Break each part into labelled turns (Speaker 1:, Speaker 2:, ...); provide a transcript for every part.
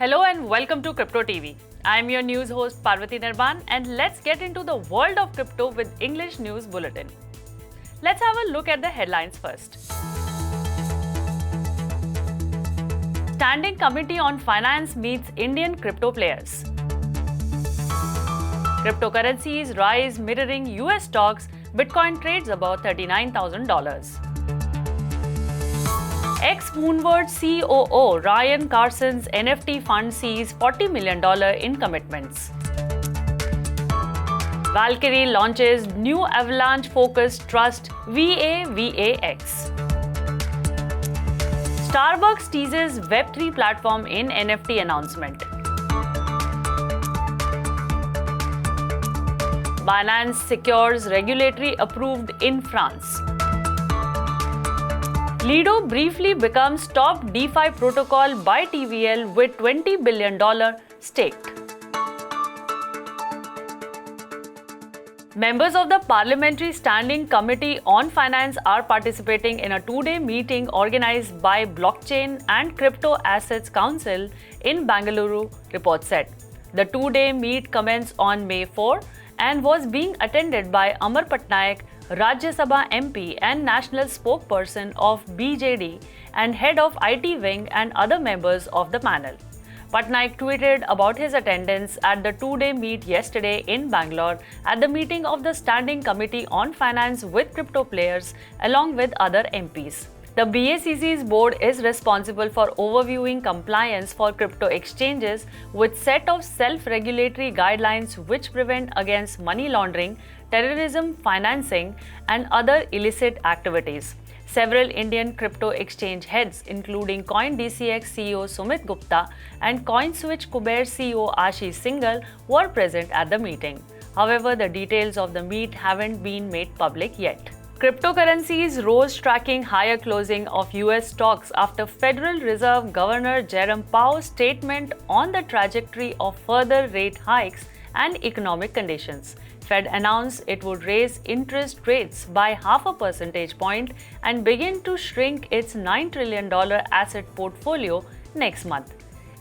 Speaker 1: Hello and welcome to cryptoTV. I'm your news host Parvati Nirban and let's get into the world of crypto with English News Bulletin. Let's have a look at the headlines first. Standing Committee on Finance meets Indian crypto players. Cryptocurrencies rise mirroring US stocks, Bitcoin trades above $39,000. Ex-Moonbirds COO Ryan Carson's NFT fund sees $40 million in commitments. Valkyrie launches new Avalanche-focused trust VAVAX. Starbucks teases Web3 platform in NFT announcement. Binance secures regulatory approved in France. LIDO briefly becomes top DeFi protocol by TVL with $20 billion staked. Members of the Parliamentary Standing Committee on Finance are participating in a two-day meeting organized by Blockchain and Crypto Assets Council in Bengaluru, report said. The two-day meet commenced on May 4 and was being attended by Amar Patnaik, Rajya Sabha MP and national spokesperson of BJD and head of IT wing and other members of the panel. Patnaik tweeted about his attendance at the two-day meet yesterday in Bangalore at the meeting of the Standing Committee on Finance with crypto players along with other MPs. The BACC's board is responsible for overviewing compliance for crypto exchanges with set of self-regulatory guidelines which prevent against money laundering, terrorism financing, and other illicit activities. Several Indian crypto exchange heads, including CoinDCX CEO Sumit Gupta and CoinSwitch Kuber CEO Ashish Singhal, were present at the meeting. However, the details of the meet haven't been made public yet. Cryptocurrencies rose tracking higher closing of US stocks after Federal Reserve Governor Jerome Powell's statement on the trajectory of further rate hikes and economic conditions. Fed announced it would raise interest rates by 0.5 percentage point and begin to shrink its $9 trillion asset portfolio next month.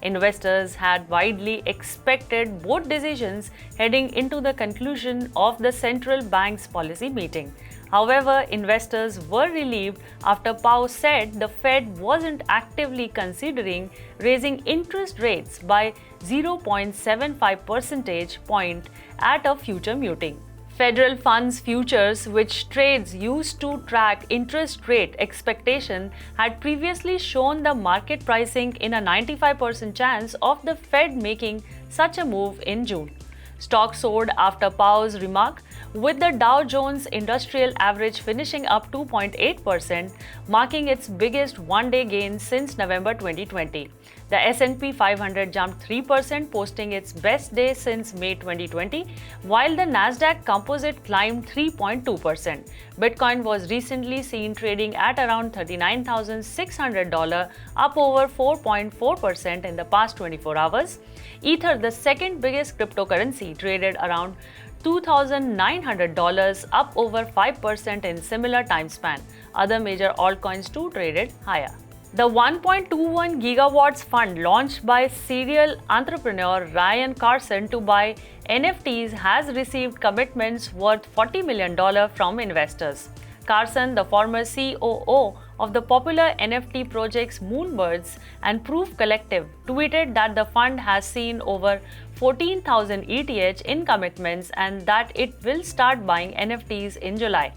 Speaker 1: Investors had widely expected both decisions heading into the conclusion of the central bank's policy meeting. However, investors were relieved after Powell said the Fed wasn't actively considering raising interest rates by 0.75 percentage point at a future meeting. Federal funds futures, which trades used to track interest rate expectation, had previously shown the market pricing in a 95% chance of the Fed making such a move in June. Stock soared after Powell's remark, with the Dow Jones Industrial Average finishing up 2.8%, marking its biggest one-day gain since November 2020. The S&P 500 jumped 3%, posting its best day since May 2020, while the Nasdaq Composite climbed 3.2%. Bitcoin was recently seen trading at around $39,600, up over 4.4% in the past 24 hours. Ether, the second biggest cryptocurrency, traded around $2,900, up over 5% in similar time span. Other major altcoins too traded higher. The 1.21 gigawatts fund launched by serial entrepreneur Ryan Carson to buy NFTs has received commitments worth $40 million from investors. Carson, the former COO of the popular NFT projects Ex-Moonbirds and Proof Collective, tweeted that the fund has seen over 14,000 ETH in commitments and that it will start buying NFTs in July.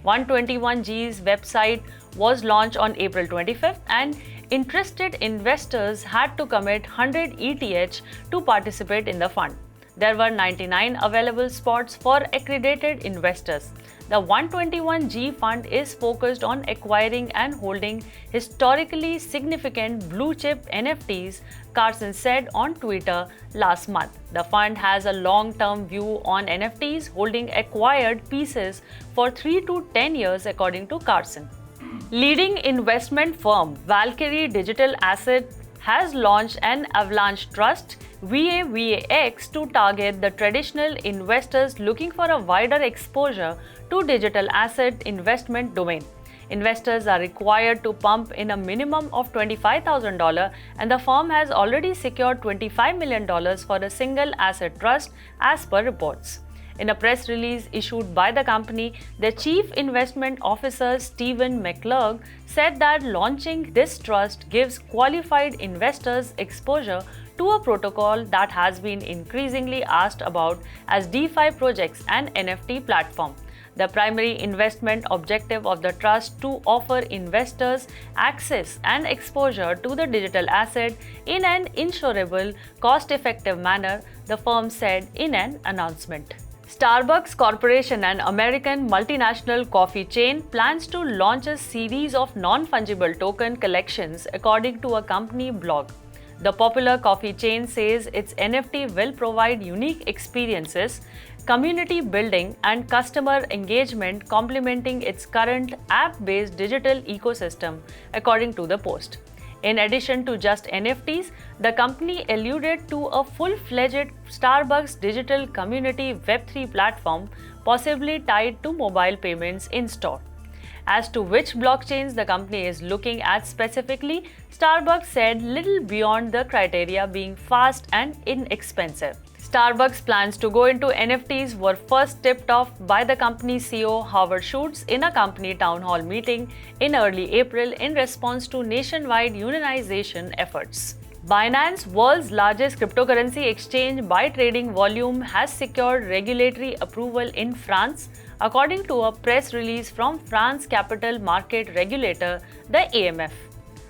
Speaker 1: 121G's website was launched on April 25th and interested investors had to commit 100 ETH to participate in the fund. There were 99 available spots for accredited investors. The 121G fund is focused on acquiring and holding historically significant blue-chip NFTs, Carson said on Twitter last month. The fund has a long-term view on NFTs, holding acquired pieces for 3 to 10 years, according to Carson. Leading investment firm Valkyrie Digital Asset has launched an Avalanche Trust VAVAX to target the traditional investors looking for a wider exposure to digital asset investment domain. Investors are required to pump in a minimum of $25,000, and the firm has already secured $25 million for a single asset trust, as per reports. In a press release issued by the company, the Chief Investment Officer Stephen McClurg said that launching this trust gives qualified investors exposure to a protocol that has been increasingly asked about as DeFi projects and NFT platform. The primary investment objective of the trust to offer investors access and exposure to the digital asset in an insurable, cost-effective manner, the firm said in an announcement. Starbucks Corporation, an American multinational coffee chain, plans to launch a series of non-fungible token collections, according to a company blog. The popular coffee chain says its NFT will provide unique experiences, community building, and customer engagement, complementing its current app-based digital ecosystem, according to the post. In addition to just NFTs, the company alluded to a full-fledged Starbucks digital community Web3 platform, possibly tied to mobile payments in-store. As to which blockchains the company is looking at specifically, Starbucks said little beyond the criteria being fast and inexpensive. Starbucks' plans to go into NFTs were first tipped off by the company's CEO Howard Schultz in a company town hall meeting in early April in response to nationwide unionization efforts. Binance, world's largest cryptocurrency exchange by trading volume, has secured regulatory approval in France, according to a press release from France capital market regulator, the AMF.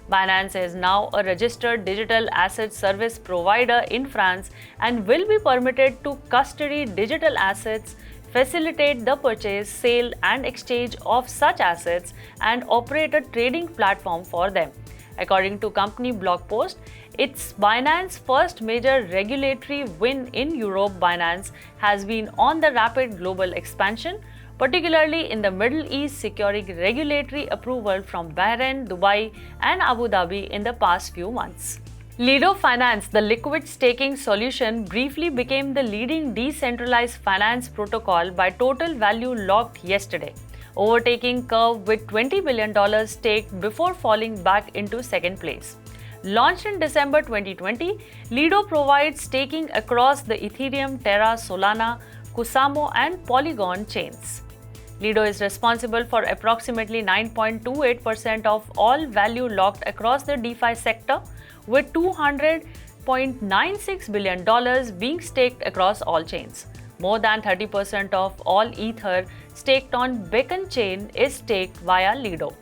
Speaker 1: Binance is now a registered digital asset service provider in France and will be permitted to custody digital assets, facilitate the purchase, sale, and exchange of such assets, and operate a trading platform for them. According to company blog post, it's Binance's first major regulatory win in Europe. Binance has been on the rapid global expansion, particularly in the Middle East, securing regulatory approval from Bahrain, Dubai, and Abu Dhabi in the past few months. Lito Finance, the liquid staking solution, briefly became the leading decentralized finance protocol by total value locked yesterday, overtaking Curve with $20 billion staked before falling back into second place. Launched in December 2020, Lido provides staking across the Ethereum, Terra, Solana, Kusamo, and Polygon chains. Lido is responsible for approximately 9.28% of all value locked across the DeFi sector, with $200.96 billion being staked across all chains. More than 30% of all Ether staked on Beacon chain is staked via Lido.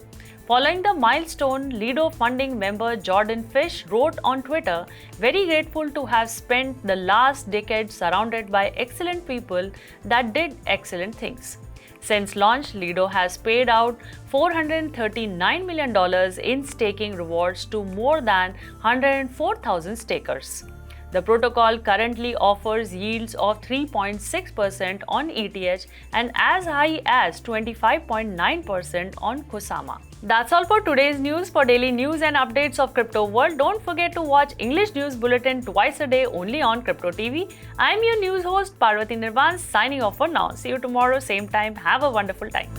Speaker 1: Following the milestone, Lido funding member Jordan Fish wrote on Twitter, "Very grateful to have spent the last decade surrounded by excellent people that did excellent things." Since launch, Lido has paid out $439 million in staking rewards to more than 104,000 stakers. The protocol currently offers yields of 3.6% on ETH and as high as 25.9% on Kusama. That's all for today's news. For daily news and updates of crypto world, don't forget to watch English News Bulletin twice a day only on cryptoTV. I'm your news host Parvati Nirvan, signing off for now. See you tomorrow, same time. Have a wonderful time.